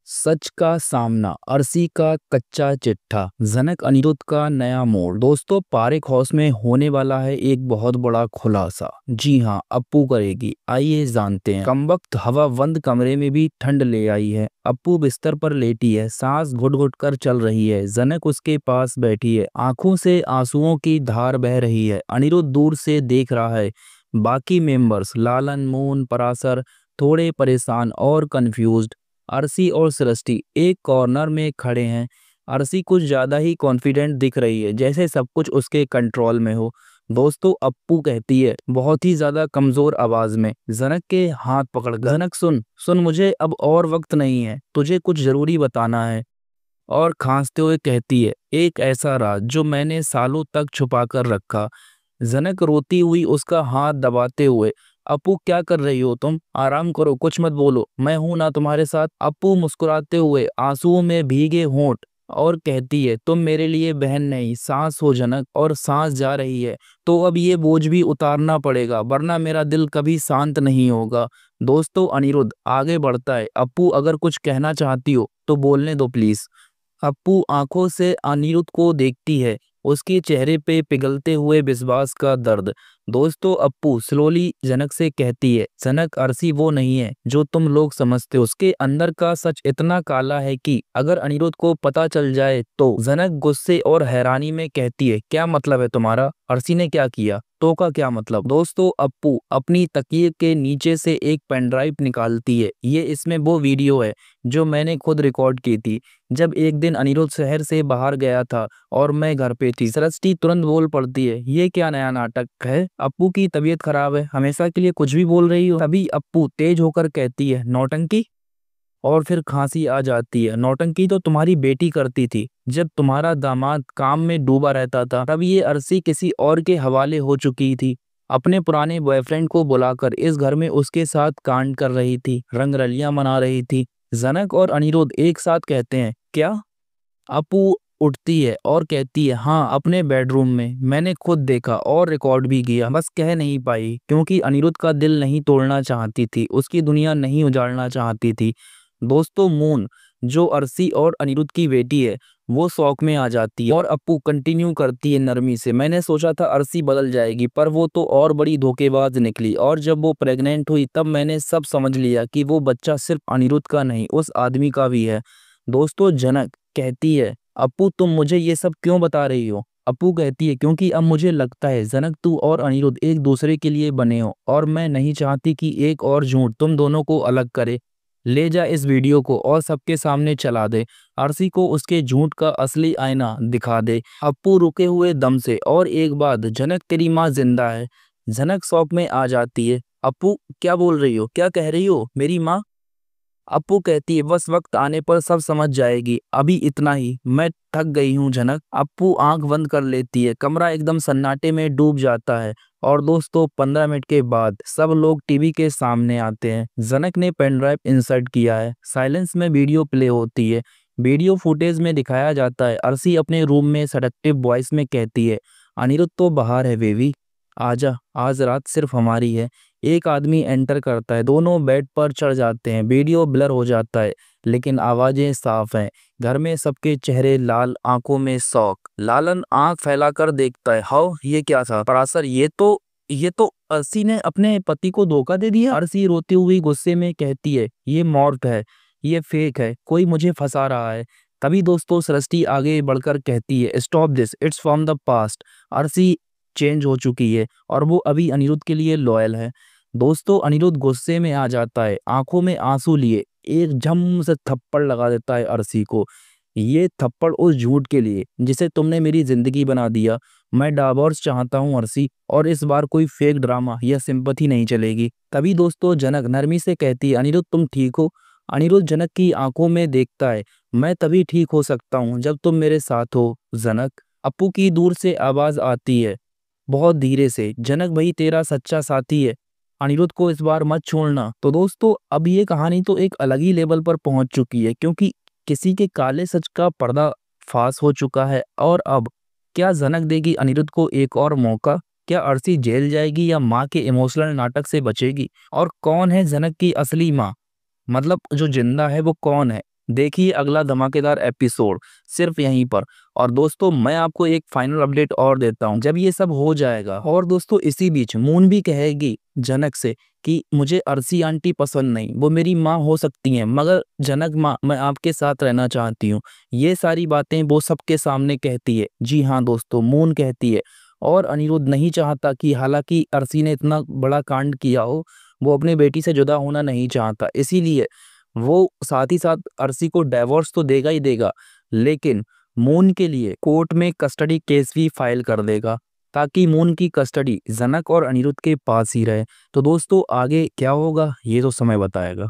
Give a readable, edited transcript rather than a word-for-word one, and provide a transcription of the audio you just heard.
सच का सामना, अरसी का कच्चा चिट्ठा, जनक अनिरुद्ध का नया मोड़। दोस्तों, पारेख हाउस में होने वाला है एक बहुत बड़ा खुलासा। जी हाँ, अप्पू करेगी। आइए जानते हैं। कमबख्त हवा बंद कमरे में भी ठंड ले आई है। अप्पू बिस्तर पर लेटी है, सांस घुट घुट कर चल रही है। जनक उसके पास बैठी है, आंखों से आंसुओं की धार बह रही है। अनिरुद्ध दूर से देख रहा है। बाकी मेंबर्स लालन, मोहन, पराशर थोड़े परेशान और कंफ्यूज्ड। अरसी और सृष्टि एक कॉर्नर में खड़े हैं। अरसी कुछ ज्यादा ही कॉन्फिडेंट दिख रही है, जैसे सब कुछ उसके कंट्रोल में हो। दोस्तों, अप्पू कहती है बहुत ही ज्यादा कमजोर आवाज में, जनक के हाथ पकड़कर, जनक सुन सुन, मुझे अब और वक्त नहीं है, तुझे कुछ जरूरी बताना है। और खांसते हुए कहती है, एक ऐसा राज जो मैंने सालों तक छुपा कर रखा। जनक रोती हुई उसका हाथ दबाते हुए, अप्पू क्या कर रही हो तुम? आराम करो, कुछ मत बोलो, मैं हूं ना तुम्हारे साथ। अप्पू मुस्कुराते हुए, आंसुओं में भीगे होंठ, और कहती है, तुम मेरे लिए बहन नहीं, सांस हो जनक, और सांस जा रही है तो अब ये बोझ भी उतारना पड़ेगा, वरना मेरा दिल कभी शांत नहीं होगा। दोस्तों, अनिरुद्ध आगे बढ़ता है। अप्पू, अगर कुछ कहना चाहती हो तो बोलने दो प्लीज। अप्पू आंखों से अनिरुद्ध को देखती है, उसके चेहरे पे पिघलते हुए विश्वास का दर्द। दोस्तों, अप्पू स्लोली जनक से कहती है, जनक, अरसी वो नहीं है जो तुम लोग समझते हो। उसके अंदर का सच इतना काला है कि अगर अनिरुद्ध को पता चल जाए तो। जनक गुस्से और हैरानी में कहती है, क्या मतलब है तुम्हारा? अरसी ने क्या किया? तो का क्या मतलब? दोस्तों, अप्पू अपनी तकिए के नीचे से एक पेन ड्राइव निकालती है। ये इसमें वो वीडियो है जो मैंने खुद रिकॉर्ड की थी जब एक दिन अनिरुद्ध शहर से बाहर गया था और मैं घर पे थी। सृष्टि तुरंत बोल पड़ती है, ये क्या नया नाटक है? अप्पू की तबीयत खराब है, हमेशा के लिए कुछ भी बोल रही हो। तभी अप्पू तेज होकर कहती है, नौटंकी। और फिर खांसी आ जाती है। नौटंकी तो तुम्हारी बेटी करती थी जब तुम्हारा दामाद काम में डूबा रहता था, तब ये अरसी किसी और के हवाले हो चुकी थी। अपने पुराने बॉयफ्रेंड को बुलाकर इस घर में उसके साथ कांड कर रही थी, रंगरलियां मना रही थी। जनक और अनिरुद्ध एक साथ कहते हैं, क्या? अपू उठती है और कहती है, हाँ, अपने बेडरूम में मैंने खुद देखा और रिकॉर्ड भी किया, बस कह नहीं पाई क्योंकि अनिरुद्ध का दिल नहीं तोड़ना चाहती थी, उसकी दुनिया नहीं उजाड़ना चाहती थी। दोस्तों, मून जो अरसी और अनिरुद्ध की बेटी है, वो शौक में आ जाती है और अप्पू कंटिन्यू करती है नरमी से, मैंने सोचा था अरसी बदल जाएगी, पर वो तो और बड़ी धोखेबाज निकली, और जब वो प्रेग्नेंट हुई तब मैंने सब समझ लिया कि वो बच्चा सिर्फ अनिरुद्ध का नहीं, उस आदमी का भी है। दोस्तों, जनक कहती है, अप्पू तुम मुझे ये सब क्यों बता रही हो? अप्पू कहती है, क्योंकि अब मुझे लगता है जनक, तू और अनिरुद्ध एक दूसरे के लिए बने हो, और मैं नहीं चाहती कि एक और झूठ तुम दोनों को अलग करे। ले जा इस वीडियो को और सबके सामने चला दे, अरसी को उसके झूठ का असली आईना दिखा दे। अप्पू रुके हुए दम से, और एक बात, जनक तेरी माँ जिंदा है। जनक शौक में आ जाती है, अप्पू क्या बोल रही हो? क्या कह रही हो? मेरी माँ? अप्पू कहती है, बस वक्त आने पर सब समझ जाएगी, अभी इतना ही, मैं थक गई हूँ जनक। अप्पू आंख बंद कर लेती है, कमरा एकदम सन्नाटे में डूब जाता है। और दोस्तों, 15 मिनट के बाद सब लोग टीवी के सामने आते हैं। जनक ने पेन ड्राइव इंसर्ट किया है, साइलेंस में वीडियो प्ले होती है। वीडियो फुटेज में दिखाया जाता है, अरसी अपने रूम में सडक्टिव वॉइस में कहती है, अनिरुद्ध तो बाहर है बेबी, आजा, आज रात सिर्फ हमारी है। एक आदमी एंटर करता है, दोनों बेड पर चढ़ जाते हैं, वीडियो ब्लर हो जाता है लेकिन आवाजें साफ हैं। घर में सबके चेहरे लाल, आंखों में शौक। लालन आंख फैलाकर देखता है, हाउ, ये क्या था? पराशर, ये तो अरसी ने अपने पति को धोखा दे दिया। अरसी रोती हुई गुस्से में कहती है, ये मॉर्फ है, ये फेक है, कोई मुझे फंसा रहा है। तभी दोस्तों, सृष्टि आगे बढ़कर कहती है, stop this, it's from the past. अरसी चेंज हो चुकी है और वो अभी अनिरुद्ध के लिए लॉयल है। दोस्तों, अनिरुद्ध गुस्से में आ जाता है, आंखों में आंसू लिए एक झम से थप्पड़ लगा देता है अरसी को। ये थप्पड़ उस झूठ के लिए जिसे तुमने मेरी जिंदगी बना दिया। मैं डाइवोर्स चाहता हूँ अरसी, और इस बार कोई फेक ड्रामा या सिंपैथी नहीं चलेगी। तभी दोस्तों, जनक नरमी से कहती है, अनिरुद्ध तुम ठीक हो? अनिरुद्ध जनक की आंखों में देखता है, मैं तभी ठीक हो सकता हूँ जब तुम मेरे साथ हो जनक। अप्पू की दूर से आवाज आती है, बहुत धीरे से, जनक भाई तेरा सच्चा साथी है, अनिरुद्ध को इस बार मत छोड़ना। तो दोस्तों, अब ये कहानी तो एक अलग ही लेवल पर पहुंच चुकी है, क्योंकि किसी के काले सच का पर्दा फाश हो चुका है। और अब क्या जनक देगी अनिरुद्ध को एक और मौका? क्या अरसी जेल जाएगी या माँ के इमोशनल नाटक से बचेगी? और कौन है जनक की असली माँ? मतलब जो जिंदा है वो कौन है? देखिए अगला धमाकेदार एपिसोड सिर्फ यहीं पर। और दोस्तों मैं आपको एक फाइनल अपडेट और देता हूँ जब ये सब हो जाएगा। और दोस्तों इसी बीच मून भी कहेगी जनक से कि मुझे अर्सी आंटी पसंद नहीं, वो मेरी माँ हो सकती हैं मगर जनक माँ मैं आपके साथ रहना चाहती हूँ। ये सारी बातें वो सबके सामने कहती है। जी हाँ दोस्तों, मून कहती है। और अनिरुद्ध नहीं चाहता कि हालांकि अर्सी ने इतना बड़ा कांड किया हो, वो अपनी बेटी से जुदा होना नहीं चाहता, इसीलिए वो साथ ही साथ अर्सी को डाइवोर्स तो देगा ही देगा, लेकिन मून के लिए कोर्ट में कस्टडी केस भी फाइल कर देगा ताकि मून की कस्टडी जनक और अनिरुद्ध के पास ही रहे। तो दोस्तों आगे क्या होगा ये तो समय बताएगा।